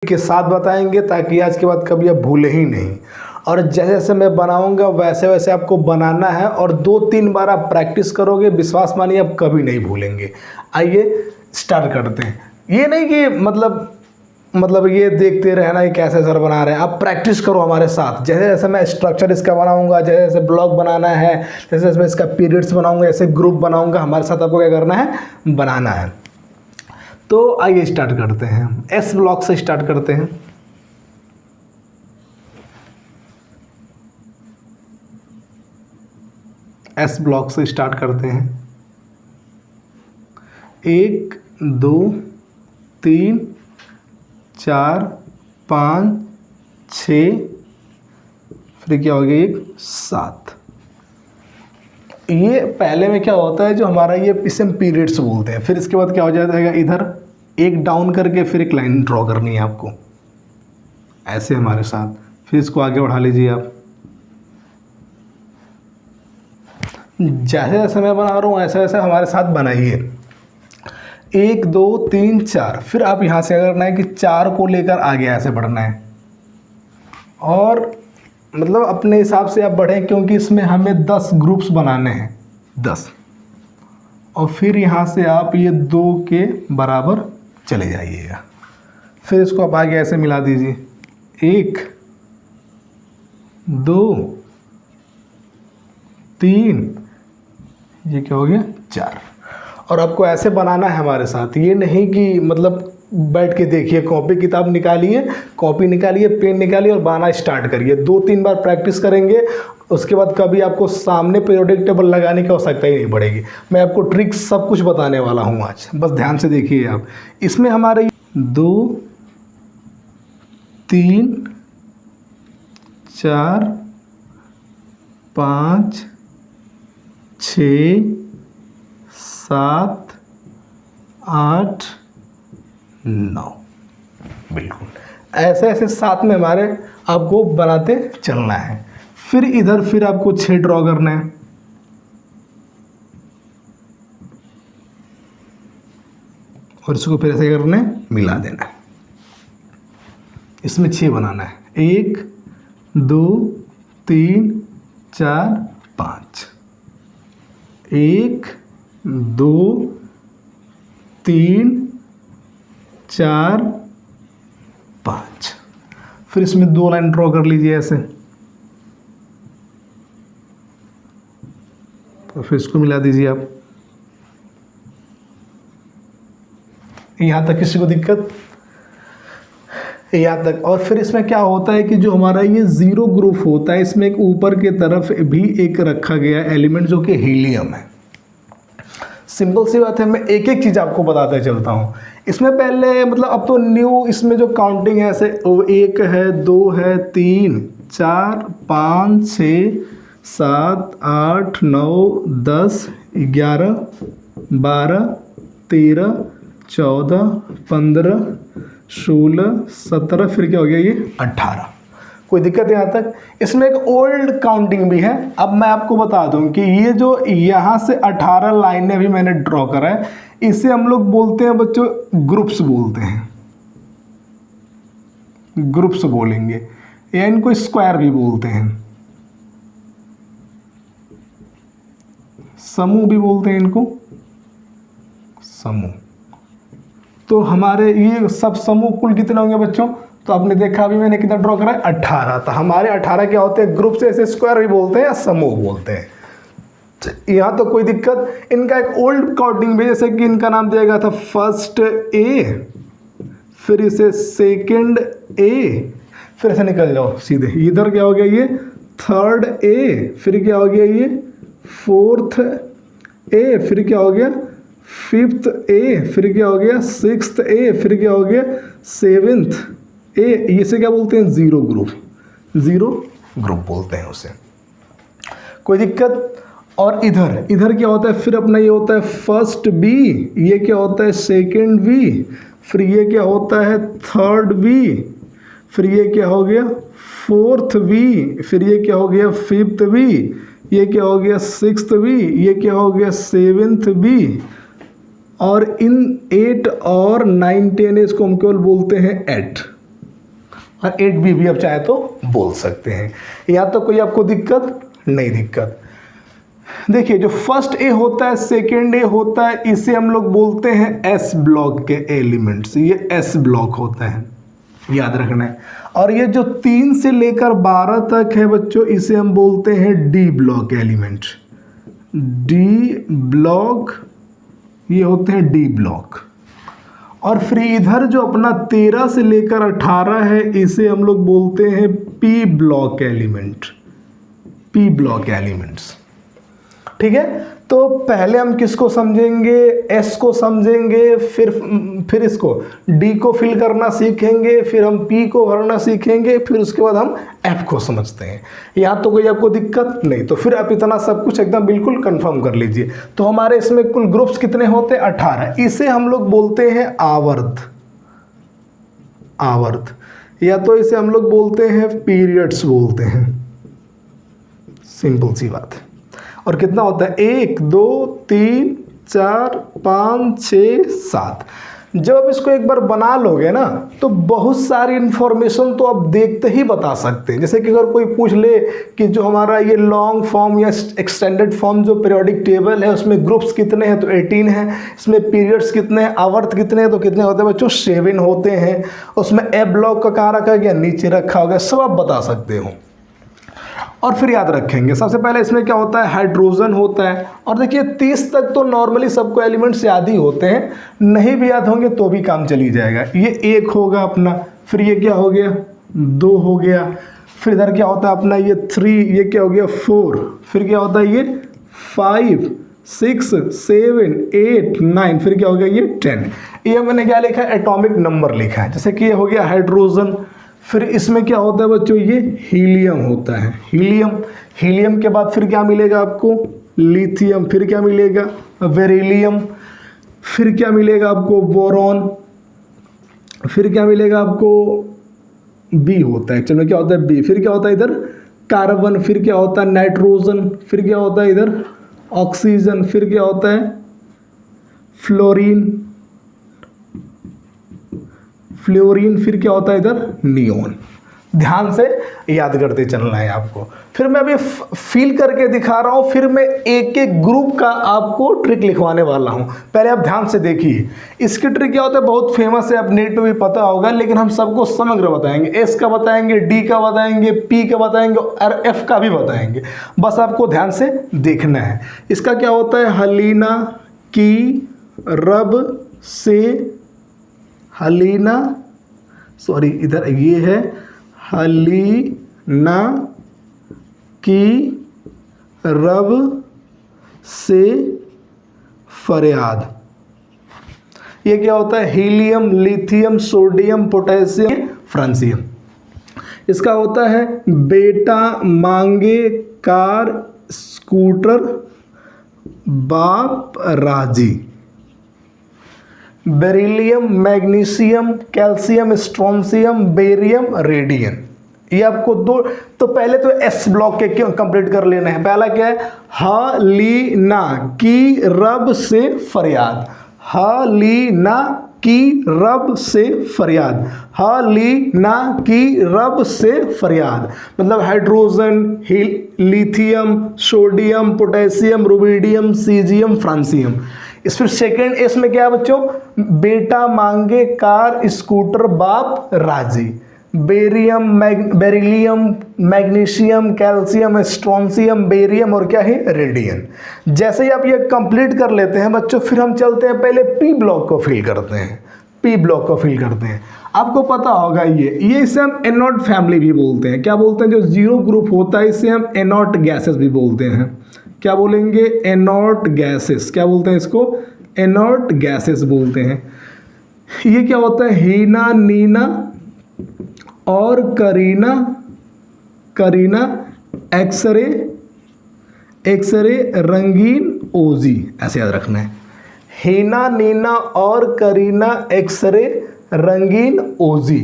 के साथ बताएंगे ताकि आज के बाद कभी आप भूलें ही नहीं। और जैसे जैसे मैं बनाऊंगा वैसे वैसे आपको बनाना है और 2-3 बार आप प्रैक्टिस करोगे, विश्वास मानिए आप कभी नहीं भूलेंगे। आइए स्टार्ट करते हैं। ये नहीं कि मतलब ये देखते रहना ये कैसे सर बना रहे हैं, आप प्रैक्टिस करो हमारे साथ। जैसे जैसे मैं स्ट्रक्चर इसका बनाऊंगा, जैसे जैसे ब्लॉक बनाना है, जैसे जैसे मैं इसका पीरियड्स बनाऊंगा, ऐसे ग्रुप बनाऊंगा, हमारे साथ आपको क्या करना है, बनाना है। तो आइए स्टार्ट करते हैं। एस ब्लॉक से स्टार्ट करते हैं। एस ब्लॉक से स्टार्ट करते हैं। 1 2 3 4 5 6, फिर क्या हो गया 1 7। ये पहले में क्या होता है, जो हमारा ये इसे हम पीरियड्स बोलते हैं। फिर इसके बाद क्या हो जाएगा, इधर एक डाउन करके फिर एक लाइन ड्रॉ करनी है आपको, ऐसे हमारे साथ। फिर इसको आगे बढ़ा लीजिए आप। जैसे जैसे मैं बना रहा हूँ ऐसे वैसे हमारे साथ बनाइए। 1 2 3 4, फिर आप यहाँ से करना है कि 4 को लेकर आगे ऐसे बढ़ना है, और मतलब अपने हिसाब से आप बढ़ें, क्योंकि इसमें हमें 10 ग्रुप्स बनाने हैं, 10। और फिर यहाँ से आप ये 2 के बराबर चले जाइएगा। फिर इसको आप आगे ऐसे मिला दीजिए, 1 2 3, ये क्या हो गया 4। और आपको ऐसे बनाना है हमारे साथ, ये नहीं कि मतलब बैठ के देखिए, कॉपी किताब निकालिए, कॉपी निकालिए, पेन निकालिए और बनाना स्टार्ट करिए। 2-3 बार प्रैक्टिस करेंगे, उसके बाद कभी आपको सामने पीरियोडिक टेबल लगाने की आवश्यकता ही नहीं पड़ेगी। मैं आपको ट्रिक्स सब कुछ बताने वाला हूँ आज, बस ध्यान से देखिए आप। इसमें हमारे 2 3 4 5 6 7 8 9, बिल्कुल ऐसे ऐसे साथ में हमारे आपको बनाते चलना है। फिर इधर फिर आपको 6 ड्रॉ करना है, और इसको फिर ऐसे करना है, मिला देना है। इसमें 6 बनाना है, 1 2 3 4 5, 1 2 3 4 5। फिर इसमें 2 लाइन ड्रॉ कर लीजिए ऐसे, तो फिर इसको मिला दीजिए आप। यहाँ तक किसी को दिक्कत, यहाँ तक। और फिर इसमें क्या होता है कि जो हमारा ये 0 ग्रुप होता है, इसमें एक ऊपर के तरफ भी एक रखा गया एलिमेंट जो कि हीलियम है। सिंपल सी बात है, मैं एक एक चीज़ आपको बताते चलता हूँ। इसमें पहले मतलब अब तो न्यू इसमें जो काउंटिंग है ऐसे 1 है 2 है 3 4 5 6 7 8 9 10 11 12 13 14 15 16 17, फिर क्या हो गया ये 18। कोई दिक्कत है यहाँ तक? इसमें एक ओल्ड काउंटिंग भी है। अब मैं आपको बता दूं कि ये जो यहाँ से 18 लाइनें भी मैंने ड्रॉ करा है, इसे हम लोग बोलते हैं बच्चों ग्रुप्स बोलते हैं, ग्रुप्स बोलेंगे, या इनको स्क्वायर भी बोलते हैं, समूह भी बोलते हैं इनको, समूह। तो हमारे ये सब समूह कुल कितने होंगे बच्चों? तो आपने देखा अभी मैंने कितना ड्रॉ करा है, 18। तो हमारे 18 क्या होते हैं, ग्रुप से ऐसे स्क्वायर भी बोलते हैं या समूह बोलते हैं। यहाँ तो कोई दिक्कत। इनका एक ओल्ड काउंटिंग भी, जैसे कि इनका नाम दिया गया था फर्स्ट ए, फिर इसे सेकंड ए, फिर ऐसे निकल जाओ सीधे। इधर क्या हो गया ये थर्ड ए, फिर क्या हो गया ये फोर्थ ए, फिर क्या हो गया फिफ्थ ए, फिर क्या हो गया सिक्स्थ ए, फिर क्या हो गया सेवेंथ ए। इसे क्या बोलते हैं, 0 ग्रुप, 0 ग्रुप बोलते हैं उसे। कोई दिक्कत? और इधर इधर क्या होता है, फिर अपना ये होता है फर्स्ट बी, ये क्या होता है सेकंड बी, फिर ये क्या होता है थर्ड बी, फिर ये क्या हो गया फोर्थ बी, फिर ये क्या हो गया फिफ्थ बी, ये क्या हो गया सिक्स्थ बी, ये क्या हो गया सेवेंथ बी। और इन 8 और 9 10 इसको हम केवल बोलते हैं 8। और 8B भी आप चाहे तो बोल सकते हैं। यहाँ तो कोई आपको दिक्कत नहीं दिक्कत। देखिए जो फर्स्ट ए होता है, सेकेंड ए होता है, इसे हम लोग बोलते हैं एस ब्लॉक के एलिमेंट्स। ये एस ब्लॉक होता है, याद रखना है। और ये जो 3 से लेकर 12 तक है बच्चों, इसे हम बोलते हैं D block element. D block, ये होते हैं डी ब्लॉक। और फिर इधर जो अपना 13 से लेकर 18 है, इसे हम लोग बोलते हैं P block element. P block elements, ठीक है। तो पहले हम किसको समझेंगे, एस को समझेंगे, फिर इसको डी को फिल करना सीखेंगे, फिर हम पी को भरना सीखेंगे, फिर उसके बाद हम एफ को समझते हैं। यहाँ तो कोई आपको दिक्कत नहीं। तो फिर आप इतना सब कुछ एकदम बिल्कुल कंफर्म कर लीजिए। तो हमारे इसमें कुल ग्रुप्स कितने होते हैं, 18। इसे हम लोग बोलते हैं आवर्त। आवर्त, या तो इसे हम लोग बोलते हैं पीरियड्स बोलते हैं, सिंपल सी बात है। और कितना होता है, 1 2 3 4 5 6 7। जब आप इसको एक बार बना लोगे ना, तो बहुत सारी इन्फॉर्मेशन तो आप देखते ही बता सकते हैं। जैसे कि अगर कोई पूछ ले कि जो हमारा ये लॉन्ग फॉर्म या एक्सटेंडेड फॉर्म जो पीरियोडिक टेबल है, उसमें ग्रुप्स कितने हैं, तो 18 हैं। इसमें पीरियड्स कितने हैं, आवर्त कितने हैं, तो कितने होते हैं बच्चों, 7 होते हैं। उसमें ए ब्लॉक का कहाँ रखा गया, नीचे रखा होगा, सब आप बता सकते हो। और फिर याद रखेंगे, सबसे पहले इसमें क्या होता है, हाइड्रोजन होता है। और देखिए 30 तक तो नॉर्मली सबको एलिमेंट्स याद ही होते हैं, नहीं भी याद होंगे तो भी काम चली जाएगा। ये 1 होगा अपना, फिर ये क्या हो गया, 2 हो गया, फिर इधर क्या होता है अपना ये 3, ये क्या हो गया 4, फिर क्या होता है ये 5 6 7 8 9, फिर क्या हो गया ये 10। ये मैंने क्या लिखा है, एटॉमिक नंबर लिखा है। जैसे कि ये हो गया हाइड्रोजन, फिर इसमें क्या होता है बच्चों, ये हीलियम होता है। हीलियम, हीलियम के बाद फिर क्या मिलेगा आपको, लिथियम, फिर क्या मिलेगा, बेरिलियम, फिर क्या मिलेगा आपको, बोरॉन, फिर क्या मिलेगा आपको, बी होता है। चलो क्या होता है बी, फिर क्या होता है इधर कार्बन, फिर क्या होता है नाइट्रोजन, फिर क्या होता है इधर ऑक्सीजन, फिर क्या होता है फ्लोरीन, फ्लोरीन, फिर क्या होता है इधर नियोन। ध्यान से याद करते चलना है आपको। फिर मैं अभी फील करके दिखा रहा हूँ, फिर मैं एक एक ग्रुप का आपको ट्रिक लिखवाने वाला हूँ। पहले आप ध्यान से देखिए। इसकी ट्रिक क्या होता है, बहुत फेमस है, आप नेट पे भी पता होगा, लेकिन हम सबको समग्र बताएंगे। एस का बताएंगे, डी का बताएंगे, पी का बताएंगे और एफ का भी बताएंगे। बस आपको ध्यान से देखना है। इसका क्या होता है, हलीना की रब से, हलीना, सॉरी इधर ये है, हलीना की रब से फरियाद। ये क्या होता है, helium, lithium, sodium, potassium, francium. इसका होता है बेटा मांगे कार स्कूटर बाप राजी। Beryllium, magnesium, calcium, strontium, barium, radium. ये आपको दो, तो पहले तो एस ब्लॉक के क्यों कंप्लीट कर लेना है। पहला क्या है, हलीना की रब से फरियाद, हलीना की रब से फरियाद, हलीना की रब से फरियाद, मतलब hydrogen, lithium, sodium, potassium, rubidium, caesium, francium. इस फिर सेकेंड एस में क्या है बच्चों, बेटा मांगे कार स्कूटर बाप राजी। Barium, beryllium, magnesium, calcium, strontium, barium और क्या है रेडियम। जैसे ही आप ये कंप्लीट कर लेते हैं बच्चों, फिर हम चलते हैं पहले पी ब्लॉक को फिल करते हैं। पी ब्लॉक को फिल करते हैं, आपको पता होगा ये इसे हम एनोड फैमिली भी बोलते हैं। क्या बोलते हैं, जो जीरो ग्रुप होता है इसे हम एनोड गैसेस भी बोलते हैं। क्या बोलेंगे, एनोड गैसेस। क्या बोलते हैं इसको, एनोड गैसेस बोलते हैं। ये क्या होता है, हीना, नीना और करीना, करीना, एक्सरे, एक्सरे, रंगीन, ओजी। ऐसे याद रखना है, हीना, नीना और करीना, एक्सरे, रंगीन, ओजी।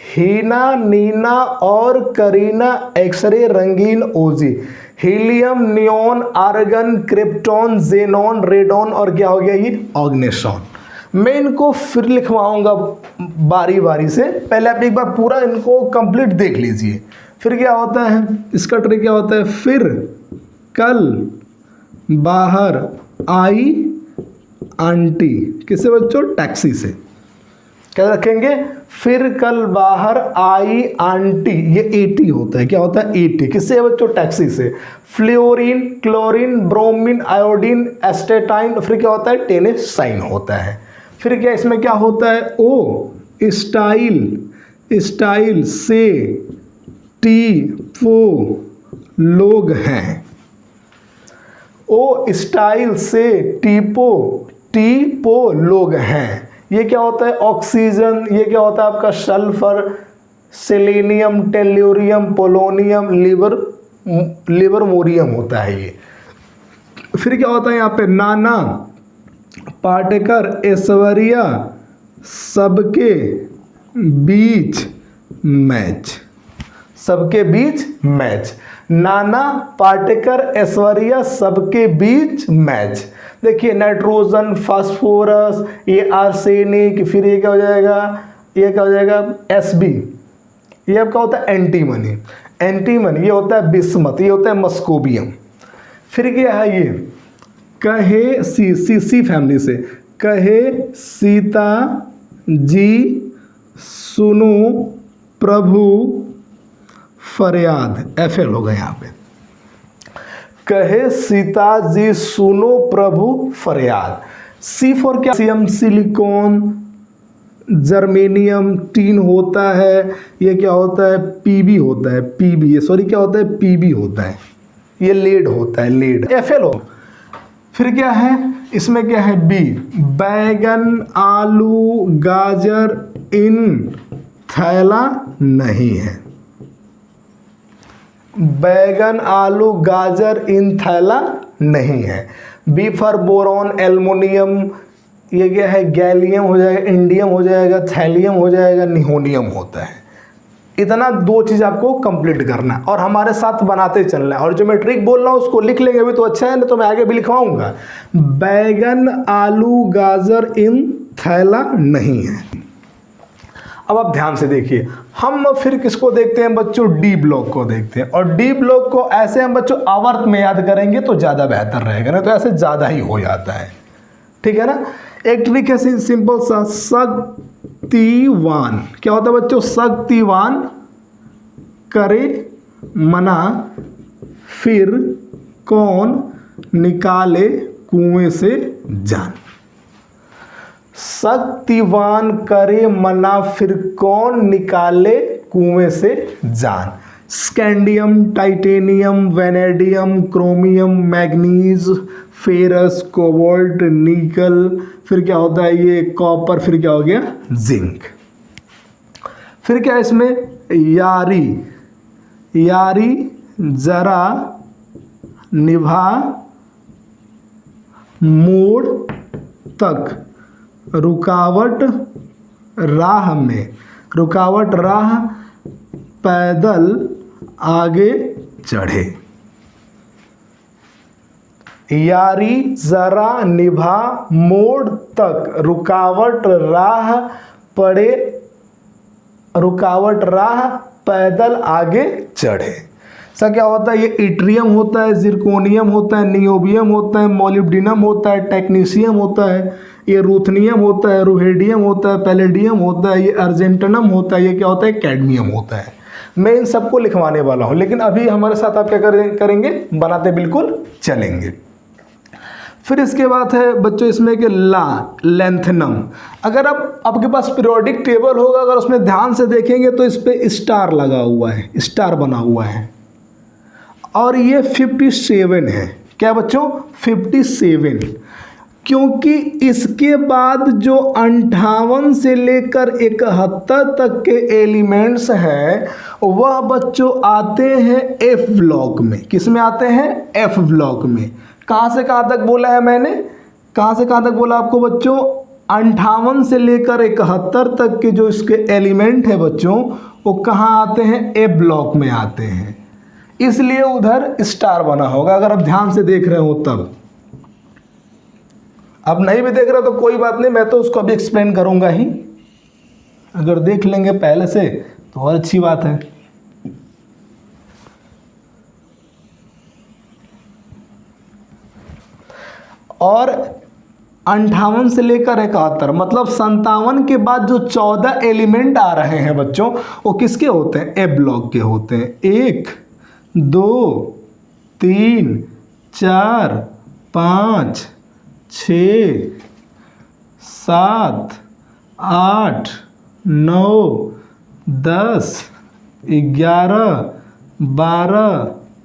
हीना, नीना और करीना, एक्सरे, रंगीन, ओजी। Helium, neon, argon, krypton, xenon, radon और क्या हो गया ये ऑग्नेशॉन। मैं इनको फिर लिखवाऊंगा बारी बारी से, पहले आप एक बार पूरा इनको कंप्लीट देख लीजिए। फिर क्या होता है, इसका ट्रिक क्या होता है, फिर कल बाहर आई आंटी, किससे बच्चों, टैक्सी से। क्या रखेंगे, फिर कल बाहर आई आंटी, ये 80 होता है, क्या होता है 80, किससे बच्चों, टैक्सी से। Fluorine, chlorine, bromine, iodine, astatine, फिर क्या होता है, टेनेसाइन होता है। फिर क्या इसमें क्या होता है, ओ स्टाइल, स्टाइल से टीपो लोग हैं, ओ स्टाइल से टीपो लोग हैं। ये क्या होता है, ऑक्सीजन, ये क्या होता है आपका सल्फर, सेलेनियम, टेल्यूरियम, पोलोनियम, लिबरमोरियम होता है ये। फिर क्या होता है यहाँ पे, नाना पाटेकर, ऐश्वर्या, सबके बीच मैच, सबके बीच मैच। नाना पाटेकर, ऐश्वर्या, सबके बीच मैच। देखिए नाइट्रोजन, फास्फोरस, ये आर्सेनिक, फिर ये क्या हो जाएगा, ये क्या हो जाएगा, Sb, ये आपका होता है एंटीमनी, एंटीमनी ये होता है बिस्मथ, ये होता है मस्कोबियम। फिर क्या है ये, कहे सी फैमिली से, कहे सीता जी सुनो प्रभु फरियाद, FL होगा यहाँ पे, कहे सीता जी सुनो प्रभु फरियाद। सी फॉर क्या, कैल्शियम, सिलिकॉन, जर्मेनियम, टीन होता है, ये क्या होता है, PB होता है, PB, ये सॉरी क्या होता है, PB होता है, ये लेड होता है, लेड, FL हो। फिर क्या है इसमें, क्या है B, बैगन, आलू, गाजर इन थैला नहीं है, बैगन, आलू, गाजर इन थैला नहीं है। बी फॉर बोरॉन, एल्युमिनियम, ये क्या है, गैलियम हो जाएगा, इंडियम हो जाएगा, थैलियम हो जाएगा, निहोनियम होता है। इतना 2 चीज़ आपको कंप्लीट करना है और हमारे साथ बनाते चलना है। और जो मैं ट्रिक बोल रहा हूँ उसको लिख लेंगे अभी तो अच्छा है, ना तो मैं आगे भी लिखवाऊंगा। बैगन, आलू, गाजर इन थैला नहीं है। अब आप ध्यान से देखिए, हम फिर किसको देखते हैं बच्चों, डी ब्लॉक को देखते हैं। और डी ब्लॉक को ऐसे हम बच्चों आवर्त में याद करेंगे तो ज़्यादा बेहतर रहेगा, ना तो ऐसे ज़्यादा ही हो जाता है, ठीक है ना। एक ट्रिक है सिंपल सा, शक्तिवान, क्या होता है बच्चों, शक्तिवान करे मना, फिर कौन निकाले कुएं से जान। शक्तिवान करे मना, फिर कौन निकाले कुएं से जान। Scandium, titanium, vanadium, chromium, manganese, ferrous, cobalt, निकल, फिर क्या होता है ये कॉपर, फिर क्या हो गया जिंक। फिर क्या इसमें, यारी, यारी जरा निभा मोड़ तक, रुकावट राह में, रुकावट राह पैदल आगे चढ़े। यारी जरा निभा मोड़ तक, रुकावट राह पड़े, रुकावट राह पैदल आगे चढ़े। सर क्या होता है, ये इट्रियम होता है, जिरकोनियम होता है, नियोबियम होता है, मोलिब्डिनम होता है, टेक्नीशियम होता है, ये रूथनियम होता है, रुहेडियम होता है, पैलेडियम होता है, ये अर्जेंटनम होता है, ये क्या होता है कैडमियम होता है। मैं इन सबको लिखवाने वाला हूँ, लेकिन अभी हमारे साथ आप क्या करेंगे, बनाते बिल्कुल चलेंगे। फिर इसके बाद है बच्चों इसमें कि लेंथनम। अगर आप आपके पास पीरियोडिक टेबल होगा, अगर उसमें ध्यान से देखेंगे तो इस पर स्टार लगा हुआ है, स्टार बना हुआ है, और ये 57 है। क्या बच्चों, 57, क्योंकि इसके बाद जो 58 से लेकर 71 तक के एलिमेंट्स हैं वह बच्चों आते हैं F ब्लॉक में। किस में आते हैं, F ब्लॉक में। कहाँ से कहाँ तक बोला है मैंने, कहाँ से कहाँ तक बोला आपको बच्चों, 58 से लेकर 71 तक के जो इसके एलिमेंट है बच्चों वो कहाँ आते हैं, F ब्लॉक में आते हैं, इसलिए उधर स्टार बना होगा। अगर आप ध्यान से देख रहे हो तब अब नहीं भी देख रहे तो कोई बात नहीं, मैं तो उसको अभी एक्सप्लेन करूंगा ही। अगर देख लेंगे पहले से तो और अच्छी बात है। और 58 से लेकर 71 मतलब 57 के बाद जो 14 एलिमेंट आ रहे हैं बच्चों, वो किसके होते हैं? ए ब्लॉक के होते हैं। 1 2 3 4 5 6 7 8 9 10 11 12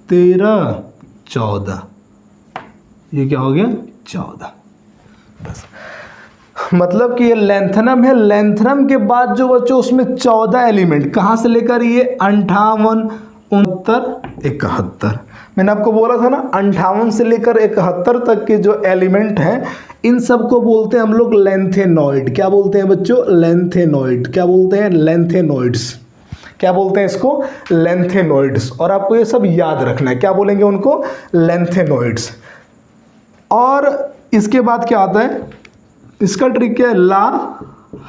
13 14। ये क्या हो गया? 14। बस मतलब कि ये लेंथनम है। लेंथनम के बाद जो बच्चों उसमें 14 एलिमेंट कहाँ से लेकर ये 58 69 71। मैंने आपको बोला था ना 58 से लेकर 71 तक के जो एलिमेंट हैं इन सबको बोलते हैं हम लोग लेंथेनॉइड। क्या बोलते हैं बच्चों? लेंथेनॉइड। क्या बोलते हैं? लेंथेनॉइड्स। क्या बोलते हैं इसको? लेंथेनॉइड्स। और आपको ये सब याद रखना है, क्या बोलेंगे उनको? लेंथेनॉइड्स। और इसके बाद क्या आता है? इसका ट्रिक क्या है? ला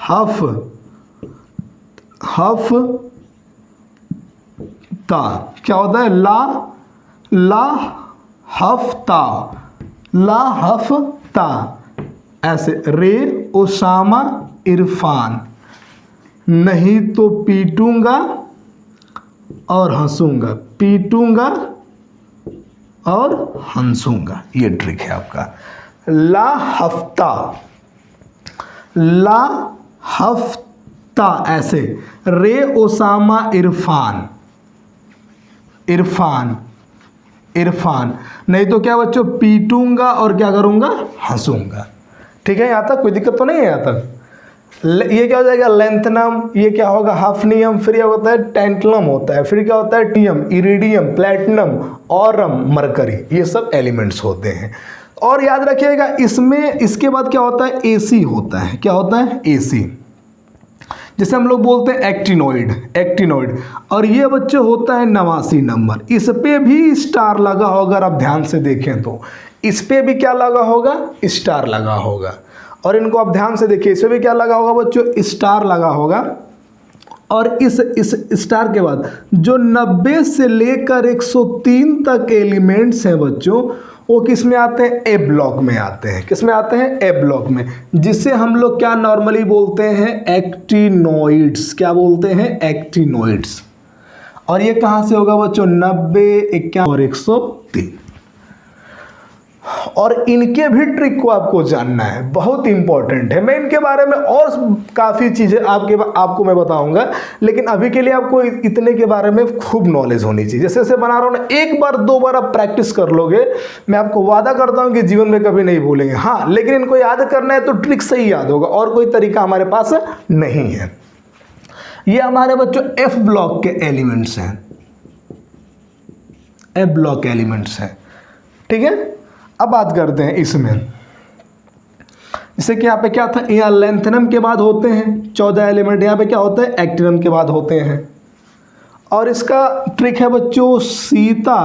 हफ ता। क्या होता है? ला हफ्ता, ला हफ्ता। ऐसे रे ओसामा इरफान, नहीं तो पीटूंगा और हंसूंगा, पीटूंगा और हंसूंगा। ये ट्रिक है आपका। ला हफ्ता, ला हफ्ता ऐसे। रे ओसामा इरफान, इरफान इरफान, नहीं तो क्या बच्चों? पीटूंगा और क्या करूंगा? हंसूंगा। ठीक है, यहाँ तक कोई दिक्कत तो नहीं है? यहाँ तक ये क्या हो जाएगा? लेंथनम। ये क्या होगा? हाफनियम। फिर ये होता है टेंटलम होता है। फिर क्या होता है? टियम, इरिडियम, प्लेटिनम, ऑरम, मरकरी। ये सब एलिमेंट्स होते हैं। और याद रखिएगा इसमें इसके बाद क्या होता है? एसी होता है। क्या होता है? एसी, जिसे हम लोग बोलते हैं एक्टिनोइड। एक्टिनोइड। और ये बच्चे होता है 89 नंबर। इस पे भी स्टार लगा होगा, अगर आप ध्यान से देखें तो इस पे भी क्या लगा होगा? स्टार लगा होगा। और इनको आप ध्यान से देखिए, इस पे भी क्या लगा होगा बच्चों? स्टार लगा होगा। और इस स्टार के बाद जो 90 से लेकर 103 तक एलिमेंट्स हैं बच्चों, वो किस में आते हैं? ए ब्लॉक में आते हैं। किस में आते हैं? ए ब्लॉक में, जिसे हम लोग क्या नॉर्मली बोलते हैं? एक्टिनोइड्स। क्या बोलते हैं? एक्टिनोइड्स। और ये कहाँ से होगा बच्चों? 90, 51 और 103। और इनके भी ट्रिक को आपको जानना है, बहुत इंपॉर्टेंट है। मैं इनके बारे में और काफ़ी चीज़ें आपको मैं बताऊंगा, लेकिन अभी के लिए आपको इतने के बारे में खूब नॉलेज होनी चाहिए। जैसे जैसे बना रहा हूँ ना, एक बार 2 बार आप प्रैक्टिस कर लोगे, मैं आपको वादा करता हूँ कि जीवन में कभी नहीं भूलेंगे। हाँ, लेकिन इनको याद करना है तो ट्रिक से ही याद होगा, और कोई तरीका हमारे पास नहीं है। ये हमारे बच्चों एफ ब्लॉक के एलिमेंट्स हैं। एफ ब्लॉक एलिमेंट्स हैं। ठीक है, अब बात करते हैं इसमें। जैसे कि यहाँ पे क्या था? यहाँ लेंथनम के बाद होते हैं 14 एलिमेंट। यहाँ पे क्या होता है? एक्टिनम के बाद होते हैं। और इसका ट्रिक है बच्चों सीता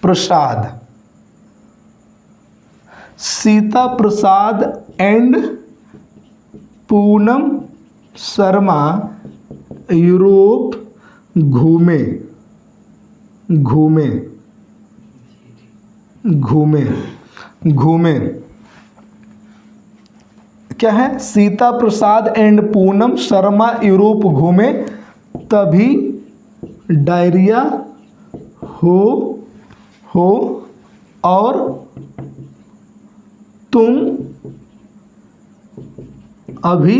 प्रसाद। सीता प्रसाद एंड पूनम शर्मा यूरोप घूमे घूमे घूमे घूमे। क्या है? सीता प्रसाद एंड पूनम शर्मा यूरोप घूमे, तभी डायरिया हो और तुम अभी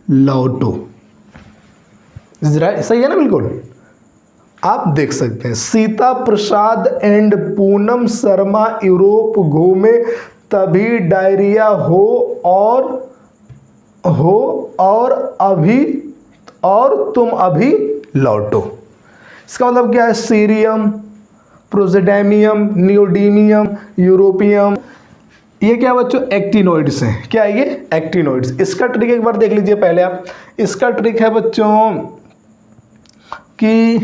लौटो। सही है ना? बिल्कुल आप देख सकते हैं, सीता प्रसाद एंड पूनम शर्मा यूरोप घूमे, तभी डायरिया हो और अभी और तुम अभी लौटो। इसका मतलब क्या है? सीरियम, प्रोजेडेमियम, नियोडीमियम, यूरोपियम, ये क्या बच्चों? एक्टिनोइड्स हैं। क्या है ये? एक्टिनोइड्स। इसका ट्रिक एक बार देख लीजिए पहले आप। इसका ट्रिक है बच्चों कि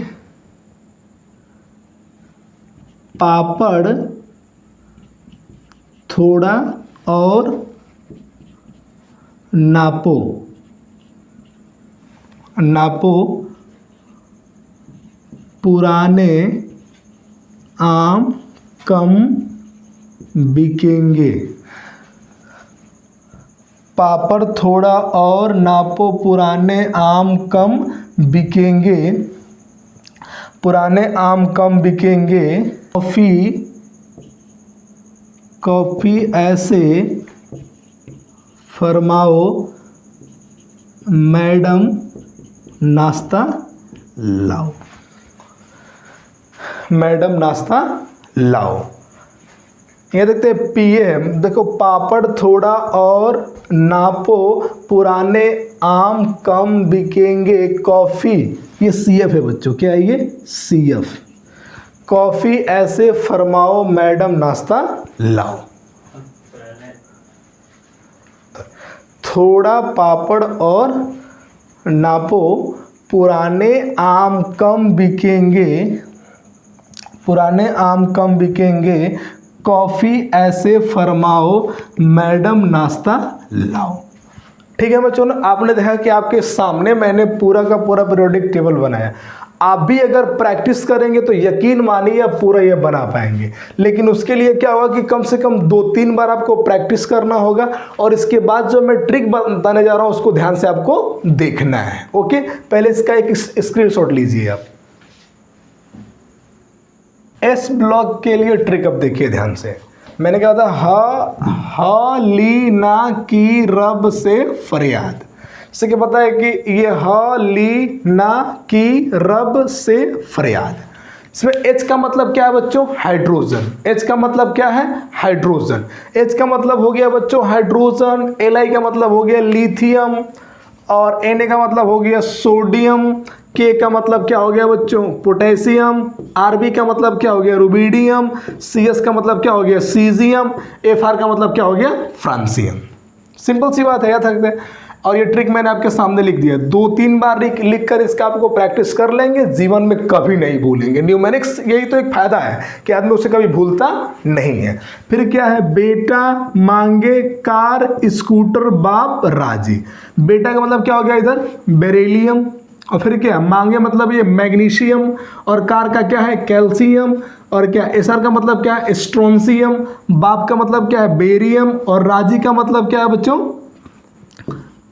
पापड़ थोड़ा और नापो पुराने आम कम बिकेंगे। पापड़ थोड़ा और नापो पुराने आम कम बिकेंगे। पुराने आम कम बिकेंगे। कॉफ़ी ऐसे फरमाओ मैडम नाश्ता लाओ। मैडम नाश्ता लाओ। ये देखते हैं पीएम, देखो पापड़ थोड़ा और नापो पुराने आम कम बिकेंगे। कॉफ़ी, ये सीएफ है बच्चों, क्या है ये? सीएफ। कॉफ़ी ऐसे फरमाओ मैडम नाश्ता लाओ। थोड़ा पापड़ और नापो पुराने आम कम बिकेंगे। पुराने आम कम बिकेंगे। कॉफ़ी ऐसे फरमाओ मैडम नाश्ता लाओ। ठीक है बच्चों, आपने देखा कि आपके सामने मैंने पूरा का पूरा पीरियोडिक टेबल बनाया। आप भी अगर प्रैक्टिस करेंगे तो यकीन मानिए आप पूरा ये बना पाएंगे। लेकिन उसके लिए क्या होगा कि कम से कम 2-3 बार आपको प्रैक्टिस करना होगा, और इसके बाद जो मैं ट्रिक बताने जा रहा हूँ उसको ध्यान से आपको देखना है। ओके, पहले इसका एक स्क्रीनशॉट लीजिए आप। एस ब्लॉक के लिए ट्रिक अब देखिए ध्यान से। मैंने कहा था हा ली ना की रब से फरियाद। इससे क्या पता है कि ये हा ली ना की रब से फरियाद। इसमें एच का मतलब क्या है बच्चों? हाइड्रोजन। एच का मतलब क्या है? हाइड्रोजन। एच का मतलब हो गया बच्चों हाइड्रोजन। एल का मतलब हो गया लिथियम, और Na का मतलब हो गया सोडियम। के का मतलब क्या हो गया बच्चों? पोटेशियम। Rb का मतलब क्या हो गया? रुबिडियम। Cs का मतलब क्या हो गया? सीजियम। Fr का मतलब क्या हो गया? फ्रांसियम। सिंपल सी बात है, याद रखते हैं। और ये ट्रिक मैंने आपके सामने लिख दिया। 2-3 बार लिख कर इसका आपको प्रैक्टिस कर लेंगे, जीवन में कभी नहीं भूलेंगे। न्यूमेरिक्स यही तो एक फायदा है कि आदमी उसे कभी भूलता नहीं है। फिर क्या है? बेटा मांगे कार स्कूटर बाप राजी। बेटा का मतलब क्या हो गया इधर? बेरिलियम। और फिर क्या? मांगे मतलब ये मैग्नीशियम, और कार का क्या है? कैल्शियम। और क्या? एसआर का मतलब क्या है? स्ट्रोंसियम। बाप का मतलब क्या है? बेरियम। और राजी का मतलब क्या है बच्चों?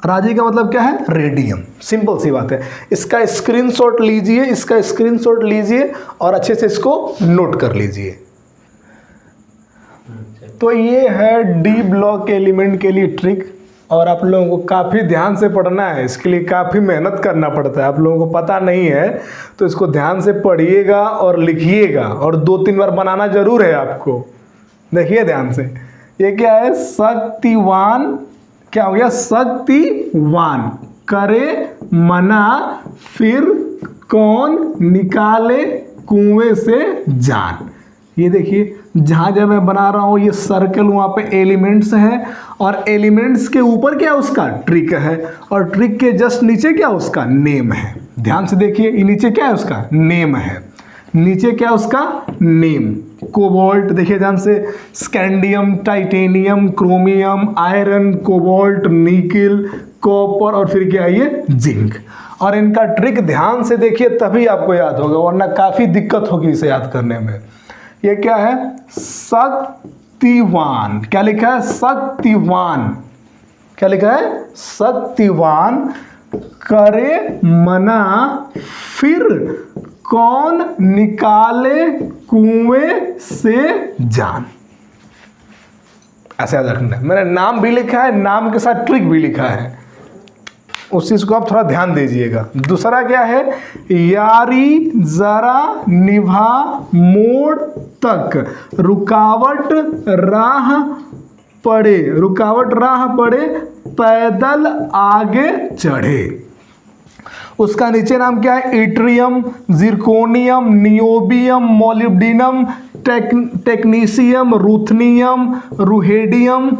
राजी का मतलब क्या है? रेडियम। सिंपल सी बात है। इसका स्क्रीनशॉट लीजिए, इसका स्क्रीनशॉट लीजिए और अच्छे से इसको नोट कर लीजिए। तो ये है डी ब्लॉक के एलिमेंट के लिए ट्रिक, और आप लोगों को काफ़ी ध्यान से पढ़ना है। इसके लिए काफ़ी मेहनत करना पड़ता है। आप लोगों को पता नहीं है तो इसको ध्यान से पढ़िएगा और लिखिएगा, और 2-3 बार बनाना जरूर है आपको। देखिए ध्यान से, ये क्या है? शक्तिवान। क्या हो गया? शक्तिवान। करे मना फिर कौन निकाले कुएं से जान। ये देखिए, जहाँ जहाँ मैं बना रहा हूँ ये सर्कल, वहाँ पे एलिमेंट्स है, और एलिमेंट्स के ऊपर क्या उसका? ट्रिक है, और ट्रिक के जस्ट नीचे क्या उसका? नेम है। ध्यान से देखिए, ये नीचे क्या है उसका? नेम है। नीचे क्या उसका? नेम। कोबाल्ट, देखिए ध्यान से, scandium, titanium, chromium, iron, cobalt, nickel, copper, और फिर क्या है ये? जिंक। और इनका ट्रिक ध्यान से देखिए तभी आपको याद होगा, वरना काफ़ी दिक्कत होगी इसे याद करने में। ये क्या है? शक्तिवान। क्या लिखा है? शक्तिवान। क्या लिखा है? शक्तिवान। करे मना फिर कौन निकाले कुएं से जान। ऐसा याद रखना है। मैंने नाम भी लिखा है, नाम के साथ ट्रिक भी लिखा है, उस चीज को आप थोड़ा ध्यान दीजिएगा। दूसरा क्या है? यारी जरा निभा मोड़ तक रुकावट राह पड़े। रुकावट राह पड़े पैदल आगे चढ़े। उसका नीचे नाम क्या है? Yttrium, zirconium, niobium, molybdenum, technetium, ruthenium, rhodium.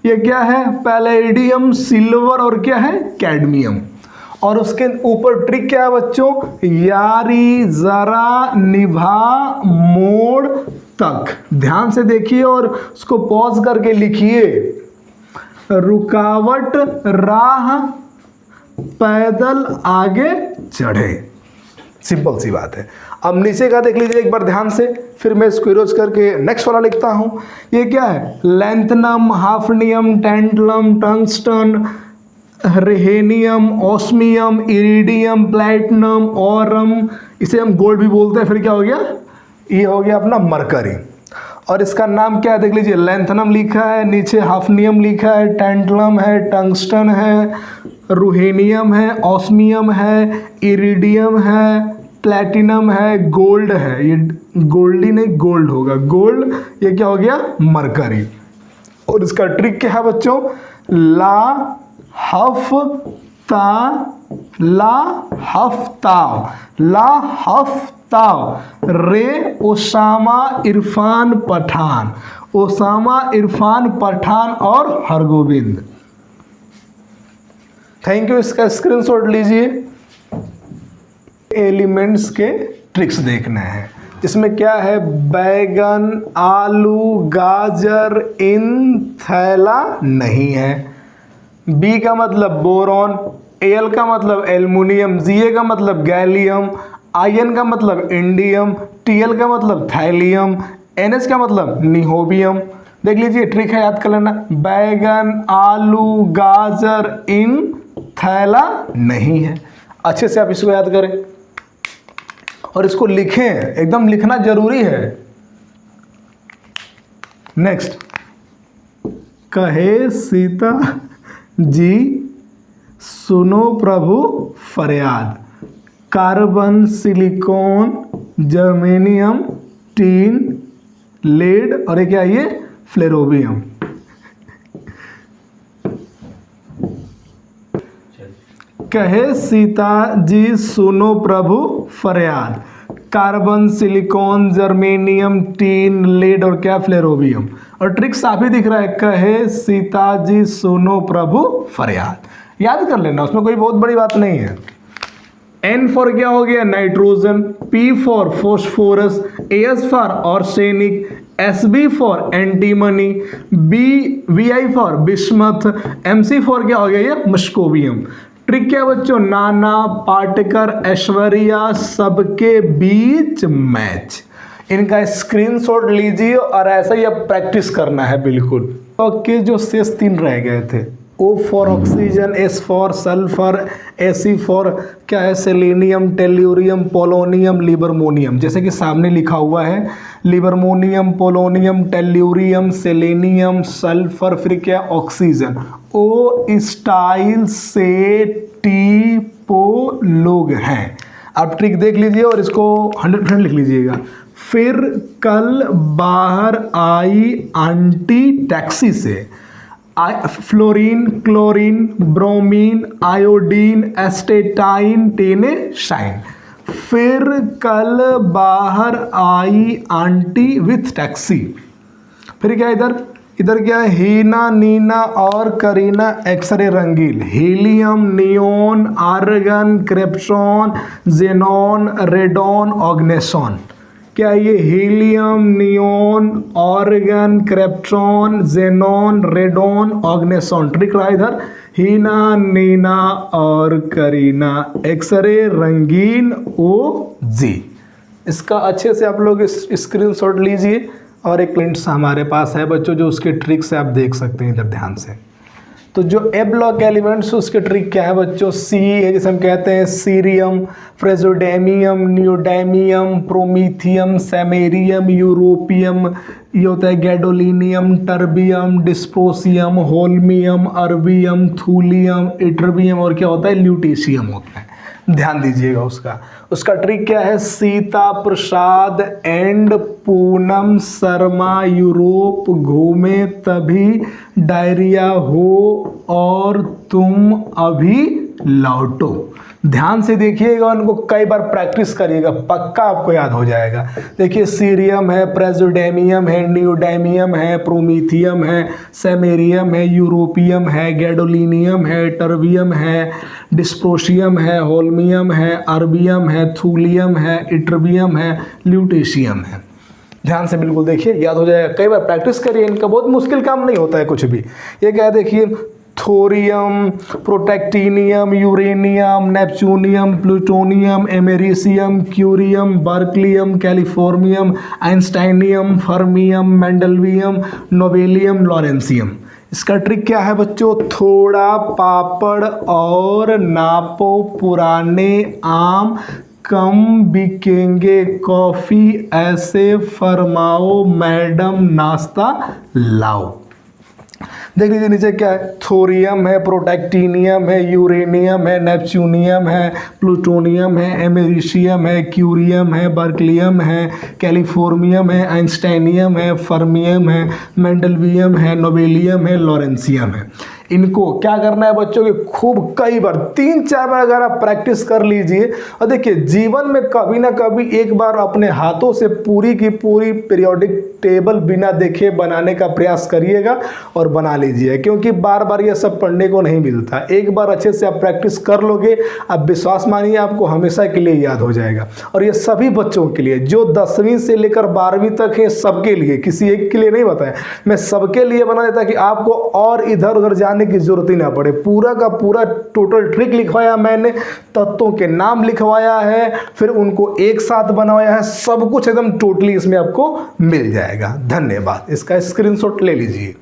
ये क्या है? पैलेडियम, सिल्वर, और क्या है? कैडमियम। और उसके ऊपर ट्रिक क्या है बच्चों? यारी जरा निभा मोड़ तक। ध्यान से देखिए और उसको पॉज करके लिखिए। रुकावट राह पैदल आगे चढ़े। सिंपल सी बात है। अब नीचे का देख लीजिए एक बार ध्यान से, फिर मैं इसको इरोज करके नेक्स्ट वाला लिखता हूँ। ये क्या है? Lanthanum, hafnium, tantalum, tungsten, rhenium, osmium, iridium, platinum, aurum, इसे हम गोल्ड भी बोलते हैं। फिर क्या हो गया? ये हो गया अपना मरकरी। और इसका नाम क्या है देख लीजिए, लैंथनम लिखा है, नीचे हाफनियम लिखा है, टेंटलम है, टंगस्टन है, रुहेनियम है, ऑस्मियम है, इरिडियम है, प्लैटिनम है, गोल्ड है। ये गोल्डी नहीं, गोल्ड होगा, गोल्ड। ये क्या हो गया? मरकरी। और इसका ट्रिक क्या है बच्चों? ला हफ्ता, ला हफ्ता, ला हफ्ता, रे ओसामा इरफान पठान, ओसामा इरफान पठान और हरगोविंद। Thank you. इसका स्क्रीनशॉट लीजिए। एलिमेंट्स के ट्रिक्स देखने हैं, जिसमें क्या है? बैगन, आलू, गाजर इन थैला नहीं है। बी का मतलब बोरॉन, एल का मतलब एल्युमिनियम, जीए का मतलब गैलियम, आयन का मतलब इंडियम, टीएल का मतलब थैलियम, एनएच का मतलब निहोबियम। देख लीजिए, ट्रिक है, याद कर लेना। बैगन, आलू, गाजर इन थैला नहीं है। अच्छे से आप इसको याद करें और इसको लिखें, एकदम लिखना जरूरी है। नेक्स्ट, कहे सीता जी सुनो प्रभु फरियाद, carbon, silicon, germanium, tin, lead और क्या ये फ्लेरोबियम। कहे सीता जी सुनो प्रभु फरियाद, carbon, silicon, germanium, tin, lead और क्या फ्लेरोबियम। और ट्रिक साफ ही दिख रहा है, कहे सीता जी सुनो प्रभु फरियाद। याद कर लेना, उसमें कोई बहुत बड़ी बात नहीं है। N फॉर क्या हो गया? Nitrogen, P for phosphorus, AS for arsenic, SB for antimony, VI for bismuth, MC for क्या हो गया? ये मस्कोबियम। ट्रिक क्या बच्चों? नाना, पाटेकर, ऐश्वर्या सबके बीच मैच। इनका स्क्रीनशॉट लीजिए और ऐसा ही अब प्रैक्टिस करना है बिल्कुल। ओके, जो शेष 3 रह गए थे, O for oxygen, S for sulphur, AC for क्या है? Selenium, tellurium, polonium, livermorium. जैसे कि सामने लिखा हुआ है, livermorium, polonium, tellurium, selenium, sulphur, फिर क्या? ऑक्सीजन। O स्टाइल से T पो लोग हैं। आप ट्रिक देख लीजिए और इसको 100% लिख लीजिएगा। फिर कल बाहर आई आंटी टैक्सी से, fluorine, chlorine, bromine, iodine, astatine, tennessine. फिर कल बाहर आई आंटी विथ टैक्सी। फिर क्या इधर क्या है? हीना, नीना और करीना एक्सरे रंगील। Helium, neon, argon, krypton, xenon, radon, oganesson. क्या ये? Helium, neon, argon, krypton, xenon, radon, oganesson. Trick रहा इधर, हीना, नीना और करीना एक्सरे रंगीन OG। इसका अच्छे से आप लोग स्क्रीनशॉट लीजिए और एक प्रिंट्स हमारे पास है बच्चों, जो उसके ट्रिक्स आप देख सकते हैं इधर ध्यान से। तो जो ए ब्लॉक एलिमेंट्स उसके ट्रिक क्या है बच्चों? सी है, जिसे हम कहते हैं cerium, praseodymium, neodymium, promethium, samarium, europium, ये होता है gadolinium, terbium, dysprosium, holmium, erbium, thulium, ytterbium और क्या होता है? ल्यूटेशियम होता है। ध्यान दीजिएगा उसका ट्रिक क्या है? सीता प्रसाद एंड पूनम शर्मा यूरोप घूमे तभी डायरिया हो और तुम अभी लौटो। ध्यान से देखिएगा, उनको कई बार प्रैक्टिस करिएगा, पक्का आपको याद हो जाएगा। देखिए, सीरियम है, प्रेजोडेमियम है, नियोडेमियम है, प्रोमीथियम है, सैमेरियम है, यूरोपियम है, गैडोलिनियम है, टर्बियम है, डिस्प्रोसियम है, होल्मियम है, अर्बियम है, थूलियम है, इट्रबियम है, ल्यूटेशियम है। ध्यान से बिल्कुल देखिए, याद हो जाएगा। कई बार प्रैक्टिस करिए, इनका बहुत मुश्किल काम नहीं होता है कुछ भी। ये क्या है देखिए, thorium, protactinium, uranium, neptunium, plutonium, americium, curium, berkelium, californium, einsteinium, fermium, mendelevium, nobelium, lawrencium. इसका ट्रिक क्या है बच्चों, थोड़ा पापड़ और नापो पुराने आम, कम बिकेंगे कॉफ़ी, ऐसे फरमाओ मैडम नाश्ता लाओ। देख लीजिए नीचे क्या है, थोरियम है, प्रोटेक्टिनियम है, यूरेनियम है, नेपच्यूनियम है, प्लूटोनियम है, एमेरिशियम है, क्यूरियम है, बर्कलियम है, कैलिफोर्नियम है, आइंस्टाइनियम है, फर्मियम है, मेंडलवियम है, नोबेलियम है, लॉरेंसियम है। इनको क्या करना है बच्चों के, खूब कई बार 3-4 बार अगर आप प्रैक्टिस कर लीजिए, और देखिए जीवन में कभी ना कभी एक बार अपने हाथों से पूरी की पूरी पीरियोडिक टेबल बिना देखे बनाने का प्रयास करिएगा और बना लीजिए, क्योंकि बार बार ये सब पढ़ने को नहीं मिलता। एक बार अच्छे से आप प्रैक्टिस कर लोगे, आप विश्वास मानिए आपको हमेशा के लिए याद हो जाएगा। और ये सभी बच्चों के लिए जो 10वीं से लेकर 12वीं तक है, सबके लिए, किसी एक के लिए नहीं बताया, मैं सबके लिए बना देता कि आपको और इधर उधर जाने की जरूरत ही ना पड़े। पूरा का पूरा टोटल ट्रिक लिखवाया मैंने, तत्वों के नाम लिखवाया है, फिर उनको एक साथ बनवाया है, सब कुछ एकदम टोटली इसमें आपको मिल जाएगा। धन्यवाद। इसका स्क्रीनशॉट ले लीजिए।